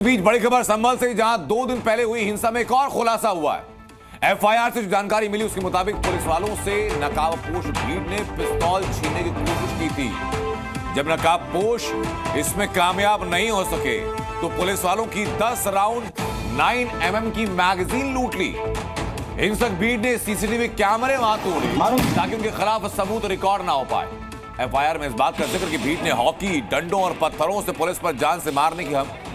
बीच बड़ी खबर संभल से, जहां 2 दिन पहले हुई हिंसा में एक और खुलासा हुआ है। एफआईआर से जो जानकारी मिली उसके मुताबिक पुलिस वालों से नकाबपोश भीड़ ने पिस्तौल छीनने की कोशिश की थी। जब नकाबपोश इसमें कामयाब नहीं हो सके तो पुलिस वालों की 10 राउंड 9mm की मैगजीन लूट ली। हिंसक भीड़ ने सीसीटीवी कैमरे वहां तोड़े ताकि उनके खिलाफ सबूत रिकॉर्ड ना हो पाए। एफआईआर में इस बात का जिक्र कि भीड़ ने हॉकी, डंडों और पत्थरों से पुलिस पर जान से मारने की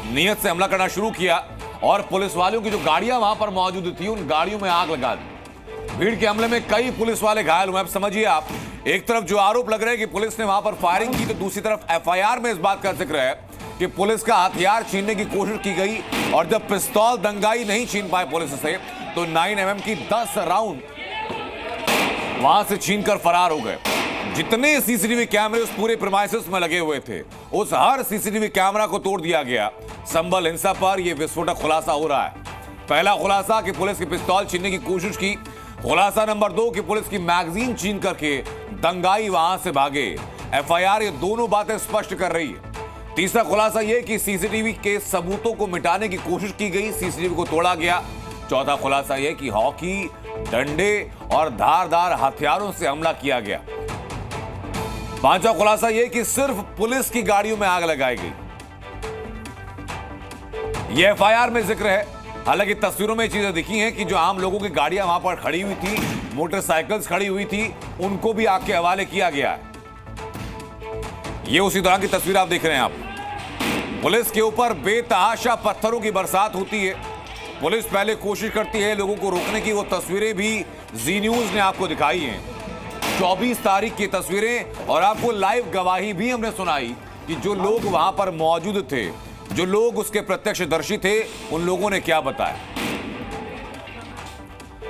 नीयत से हमला करना शुरू किया और पुलिस वालों की जो गाड़ियां वहां पर मौजूद थी उन गाड़ियों में आग लगा दी। भीड़ के हमले में कई पुलिस वाले घायल हुए। अब समझिए आप, एक तरफ जो आरोप लग रहे हैं कि पुलिस ने वहां पर फायरिंग की, तो दूसरी तरफ एफआईआर में इस बात का जिक्र है कि पुलिस का हथियार छीनने की कोशिश की गई और जब पिस्तौल दंगाई नहीं छीन पाए पुलिस से तो 9mm की 10 राउंड वहां से छीनकर फरार हो गए। जितने सीसीटीवी कैमरे उस पूरे प्रीमाइसेस में लगे हुए थे उस हर सीसीटीवी कैमरा को तोड़ दिया गया। संभल हिंसा पर यह विस्फोटक खुलासा हो रहा है। पहला खुलासा कि पुलिस की पिस्तौल छीनने की कोशिश की। खुलासा नंबर 2 कि पुलिस की मैगजीन छीन करके दंगाई वहां से भागे। एफआईआर ये दोनों बातें स्पष्ट कर रही है। तीसरा खुलासा यह कि सीसीटीवी के सबूतों को मिटाने की कोशिश की गई, सीसीटीवी को तोड़ा गया। चौथा खुलासा यह कि हॉकी, डंडे और धारदार हथियारों से हमला किया गया। पांचवा खुलासा यह कि सिर्फ पुलिस की गाड़ियों में आग लगाई गई। यह एफआईआर में जिक्र है। हालांकि तस्वीरों में चीजें दिखी हैं कि जो आम लोगों की गाड़ियां वहां पर खड़ी हुई थी, मोटरसाइकिल्स खड़ी हुई थी, उनको भी आग के हवाले किया गया है। यह उसी दौरान की तस्वीर आप देख रहे हैं। आप पुलिस के ऊपर बेतहाशा पत्थरों की बरसात होती है। पुलिस पहले कोशिश करती है लोगों को रोकने की। वो तस्वीरें भी जी न्यूज ने आपको दिखाई हैं, 24 तारीख की तस्वीरें, और आपको लाइव गवाही भी हमने सुनाई कि जो लोग वहां पर मौजूद थे, जो लोग उसके प्रत्यक्षदर्शी थे, उन लोगों ने क्या बताया।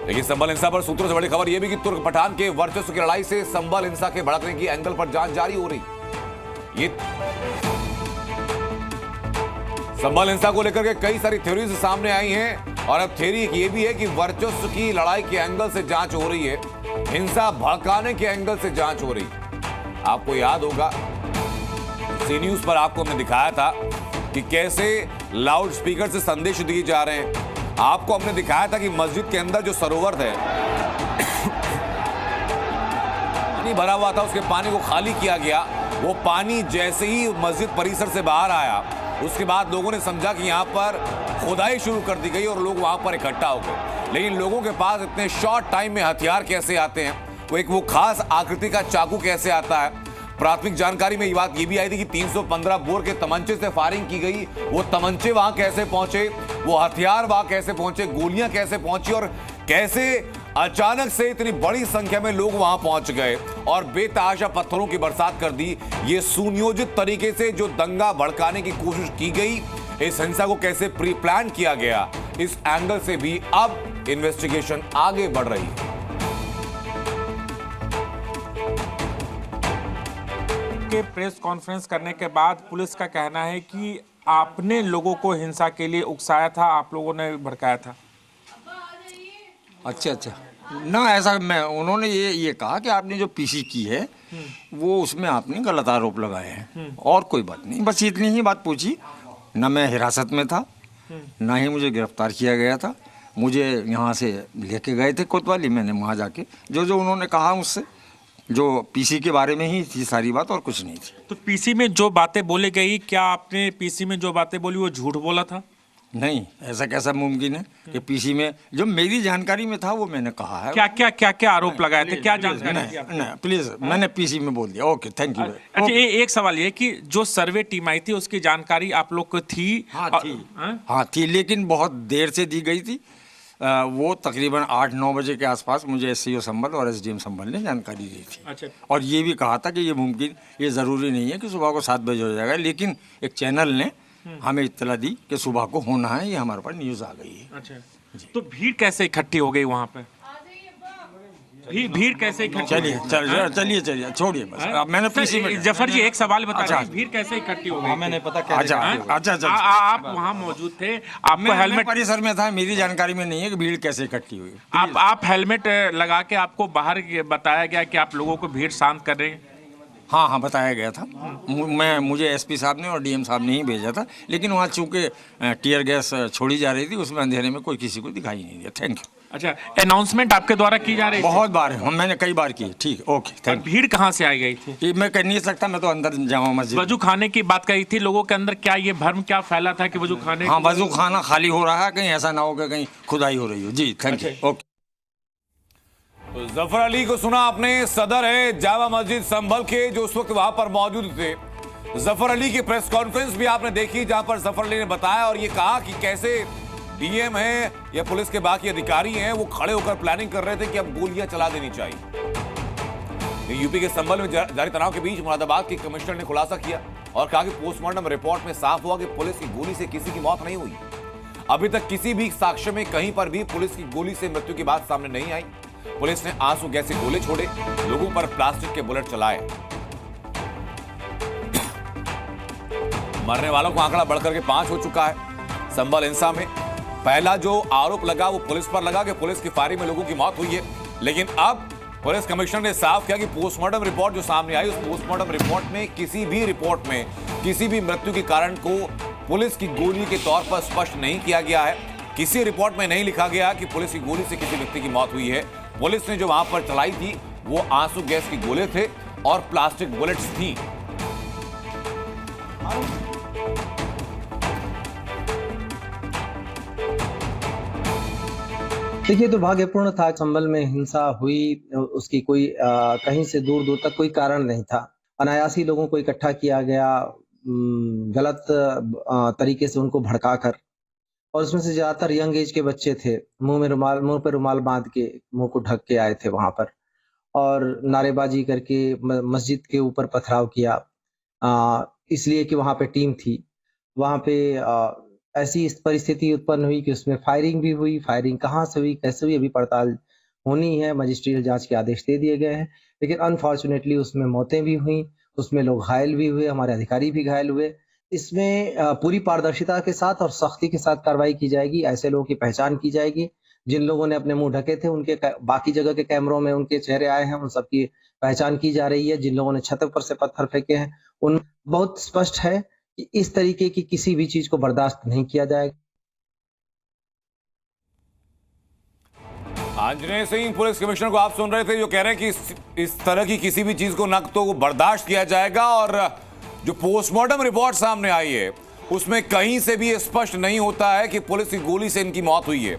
लेकिन संभल हिंसा पर सूत्रों से बड़ी खबर यह भी कि तुर्क पठान के वर्चस्व की लड़ाई से संभल हिंसा के भड़कने की एंगल पर जांच जारी हो रही। ये संभल हिंसा को लेकर के कई सारी थ्योरीज सामने आई हैं और अब थ्योरी ये भी है कि वर्चस्व की लड़ाई के एंगल से जांच हो रही है, हिंसा भड़काने के एंगल से जांच हो रही। आपको याद होगा सी न्यूज पर आपको हमने दिखाया था कि कैसे लाउड स्पीकर से संदेश दिए जा रहे हैं। आपको हमने दिखाया था कि मस्जिद के अंदर जो सरोवर है पानी भरा हुआ था, उसके पानी को खाली किया गया। वो पानी जैसे ही मस्जिद परिसर से बाहर आया उसके बाद लोगों ने समझा कि यहाँ पर खुदाई शुरू कर दी गई और लोग वहां पर इकट्ठा हो गए। लेकिन लोगों के पास इतने शॉर्ट टाइम में हथियार कैसे आते हैं, वो खास आकृति का चाकू कैसे आता है। प्राथमिक जानकारी में ये बात ये भी आई थी कि 315 बोर के तमंचे से फायरिंग की गई। वो तमंचे वहां कैसे पहुंचे, वो हथियार वहां कैसे पहुंचे, गोलियां कैसे पहुंची और कैसे अचानक से इतनी बड़ी संख्या में लोग वहां पहुंच गए और बेतहाशा पत्थरों की बरसात कर दी। ये सुनियोजित तरीके से जो दंगा भड़काने की कोशिश की गई, इस हिंसा को कैसे प्री प्लान किया गया, इस एंगल से भी अब इन्वेस्टिगेशन आगे बढ़ रही है। के प्रेस कॉन्फ्रेंस करने के बाद पुलिस का कहना है कि आपने लोगों को हिंसा के लिए उकसाया था, आप लोगों ने भड़काया था। अच्छा ना, ऐसा उन्होंने ये कहा कि आपने जो पीसी की है वो उसमें आपने गलत आरोप लगाए हैं और कोई बात नहीं। बस इतनी ही बात पूछी। ना मैं हिरासत में था, ना ही मुझे गिरफ्तार किया गया था। मुझे यहाँ से लेके गए थे कोतवाली। मैंने वहाँ जाके जो उन्होंने कहा मुझसे, जो पीसी के बारे में ही थी सारी बात और कुछ नहीं थी। तो पीसी में जो बातें बोली गई, क्या आपने पीसी में जो बातें बोली वो झूठ बोला था? नहीं, ऐसा कैसा मुमकिन है कि पीसी में जो मेरी जानकारी में था वो मैंने कहा है। क्या आरोप लगाए थे, क्या जानकारी? नहीं प्लीज, मैंने पीसी में बोल दिया। Okay, thank you. अच्छा, एक सवाल ये कि जो सर्वे टीम आई थी उसकी जानकारी आप लोग को थी? हाँ थी, लेकिन बहुत देर से दी गई थी। वो तकरीबन 8-9 बजे के आसपास मुझे एससीओ संभल और एसडीएम संभल ने जानकारी दी थी। अच्छा। और ये भी कहा था कि ये मुमकिन, ये ज़रूरी नहीं है कि सुबह को 7 बजे हो जाएगा, लेकिन एक चैनल ने हमें इत्तला दी कि सुबह को होना है। ये हमारे पास न्यूज़ आ गई है। अच्छा, तो भीड़ कैसे इकट्ठी हो गई वहाँ पे? भीड़ कैसे इकट्ठी? चलिए छोड़िए बस। मैंने पीसी में जफर जी एक सवाल बता रहे हैं, भीड़ कैसे इकट्ठी हो गई? मैंने पता क्या। अच्छा, आप वहाँ मौजूद थे, आपको हेलमेट परिसर में था। मेरी जानकारी में नहीं है कि भीड़ कैसे इकट्ठी हुई। आप हेलमेट लगा के आपको बाहर बताया गया कि आप लोगों को भीड़ शांत कर रहे हैं? हाँ हाँ, बताया गया था। मुझे एसपी साहब ने और डीएम साहब ने ही भेजा था, लेकिन वहाँ चूँकि टीयर गैस छोड़ी जा रही थी, उसमें अंधेरे में कोई किसी को दिखाई नहीं दिया। Thank you. अच्छा, अनाउंसमेंट आपके द्वारा की जा रही थी? बहुत बार मैंने कई बार की। ठीक, ओके, थैंक भीड़ कहाँ से आई गई थी? यू। मैं कह नहीं सकता, मैं तो अंदर जामा मस्जिद। वजू खाने की बात कही थी, लोगों के अंदर क्या ये भ्रम क्या फैला था कि वजू खाने? हाँ, वजू खाना खाली हो रहा है, कहीं ऐसा ना हो कि कहीं खुदाई हो रही हो। जी, थैंक यू, ओके। तो जफर अली को सुना आपने, सदर है जामा मस्जिद संभल के, जो उस वक्त वहां पर मौजूद थे। जफर अली की प्रेस कॉन्फ्रेंस भी आपने देखी, जहां पर जफर अली ने बताया और ये कहा कि कैसे डीएम है या पुलिस के बाकी अधिकारी हैं, वो खड़े होकर प्लानिंग कर रहे थे कि अब गोलियां चला देनी चाहिए। यूपी के संभल में जारी तनाव के बीच मुरादाबाद के कमिश्नर ने खुलासा किया और कहा कि पोस्टमार्टम रिपोर्ट में साफ हुआ कि पुलिस की गोली से किसी की मौत नहीं हुई। अभी तक किसी भी साक्ष्य में कहीं पर भी पुलिस की गोली से मृत्यु की बात सामने नहीं आई। पुलिस ने आंसू गैस से गोले छोड़े, लोगों पर प्लास्टिक के बुलेट चलाए। मरने वालों का आंकड़ा बढ़कर के 5 हो चुका है। संभल हिंसा में पहला जो आरोप लगा वो पुलिस पर लगा कि पुलिस की फायरिंग में लोगों की मौत हुई है, लेकिन अब पुलिस कमिश्नर ने साफ किया कि पोस्टमार्टम रिपोर्ट जो सामने आई, उस पोस्टमार्टम रिपोर्ट में किसी भी रिपोर्ट में किसी भी मृत्यु के कारण को पुलिस की गोली के तौर पर स्पष्ट नहीं किया गया है। किसी रिपोर्ट में नहीं लिखा गया कि पुलिस की गोली से किसी व्यक्ति की मौत हुई है। पुलिस ने जो वहां पर चलाई थी वो आंसू गैस के गोले थे और प्लास्टिक बुलेट्स थी। देखिए, दुर्भाग्यपूर्ण था। संभल में हिंसा हुई, उसकी कोई कहीं से दूर दूर तक कोई कारण नहीं था। अनायासी लोगों को इकट्ठा किया गया, गलत तरीके से उनको भड़काकर, और उसमें से ज्यादातर यंग एज के बच्चे थे। मुंह पे रुमाल बांध के, मुंह को ढक के आए थे वहां पर, और नारेबाजी करके मस्जिद के ऊपर पथराव किया, इसलिए कि वहां पे टीम थी। वहां पे ऐसी परिस्थिति उत्पन्न हुई कि उसमें फायरिंग भी हुई। फायरिंग कहाँ से हुई, कैसे हुई, अभी पड़ताल होनी है। मजिस्ट्रियल जांच के आदेश दे दिए गए हैं, लेकिन अनफॉर्चुनेटली उसमें मौतें भी हुई, उसमें लोग घायल भी हुए, हमारे अधिकारी भी घायल हुए। इसमें पूरी पारदर्शिता के साथ और सख्ती के साथ कार्रवाई की जाएगी। ऐसे लोगों की पहचान की जाएगी। जिन लोगों ने अपने मुंह ढके थे, उनके बाकी जगह के कैमरों में उनके चेहरे आए हैं, उन सबकी पहचान की जा रही है। जिन लोगों ने छत पर से पत्थर फेंके हैं, उन बहुत स्पष्ट है कि इस तरीके की किसी भी चीज को बर्दाश्त नहीं किया जाएगा। आंजनेय सिंह पुलिस कमिश्नर को आप सुन रहे थे, जो कह रहे हैं कि इस तरह की किसी भी चीज को न तो बर्दाश्त किया जाएगा, और जो पोस्टमार्टम रिपोर्ट सामने आई है उसमें कहीं से भी स्पष्ट नहीं होता है कि पुलिस की गोली से इनकी मौत हुई है।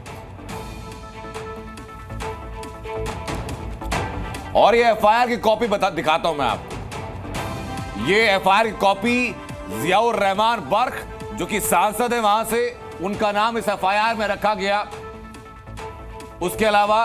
और ये एफआईआर की कॉपी दिखाता हूं मैं आपको। ये एफआईआर की कॉपी जियाउर रहमान बर्क, जो कि सांसद है वहां से, उनका नाम इस एफआईआर में रखा गया। उसके अलावा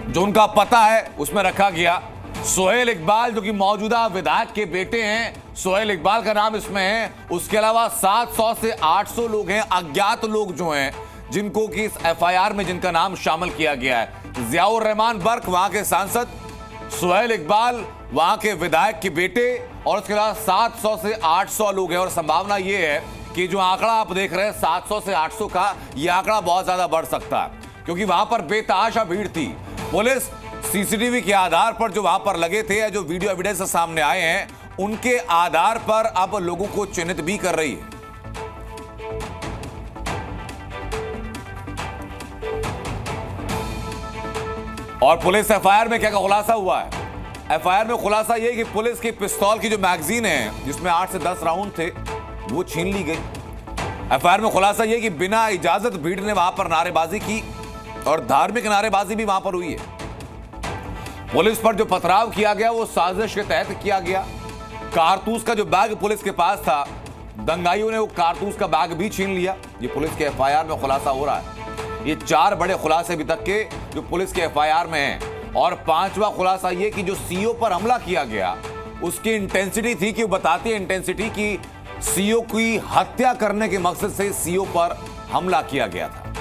जो उनका पता है उसमें रखा गया। सोहेल इकबाल, जो कि मौजूदा विधायक के बेटे हैं, सोहेल इकबाल का नाम इसमें है। उसके अलावा 700 से 800 लोग हैं, अज्ञात लोग जो हैं, जिनको कि इस एफआईआर में जिनका नाम शामिल किया गया है। जियाउर रहमान बर्क वहां के सांसद, सोहेल इकबाल वहां के विधायक के बेटे, और उसके अलावा 700 से 800 लोग हैं। और संभावना यह है कि जो आंकड़ा आप देख रहे हैं 700 से 800 का, यह आंकड़ा बहुत ज्यादा बढ़ सकता है, क्योंकि वहां पर बेतहाशा भीड़ थी। पुलिस सीसीटीवी के आधार पर जो वहां पर लगे थे या जो वीडियो एविडेंस सामने आए हैं, उनके आधार पर अब लोगों को चिन्हित भी कर रही है। और पुलिस एफआईआर में क्या खुलासा हुआ है? एफआईआर में खुलासा यह कि पुलिस की पिस्तौल की जो मैगजीन है, जिसमें 8 से 10 राउंड थे, वो छीन ली गई। एफआईआर में खुलासा यह कि बिना इजाजत भीड़ ने वहां पर नारेबाजी की, और धार्मिक नारेबाजी भी वहां पर हुई है। पुलिस पर जो पथराव किया गया वो साजिश के तहत किया गया। कारतूस का जो बैग पुलिस के पास था, दंगाइयों ने वो कारतूस का बैग भी छीन लिया। ये पुलिस के एफआईआर में खुलासा हो रहा है। ये 4 बड़े खुलासे अभी तक के जो पुलिस के एफआईआर में हैं। और 5वां खुलासा ये कि जो सीओ पर हमला किया गया, उसकी इंटेंसिटी थी कि वो बताती है इंटेंसिटी की सीओ की हत्या करने के मकसद से सीओ पर हमला किया गया था।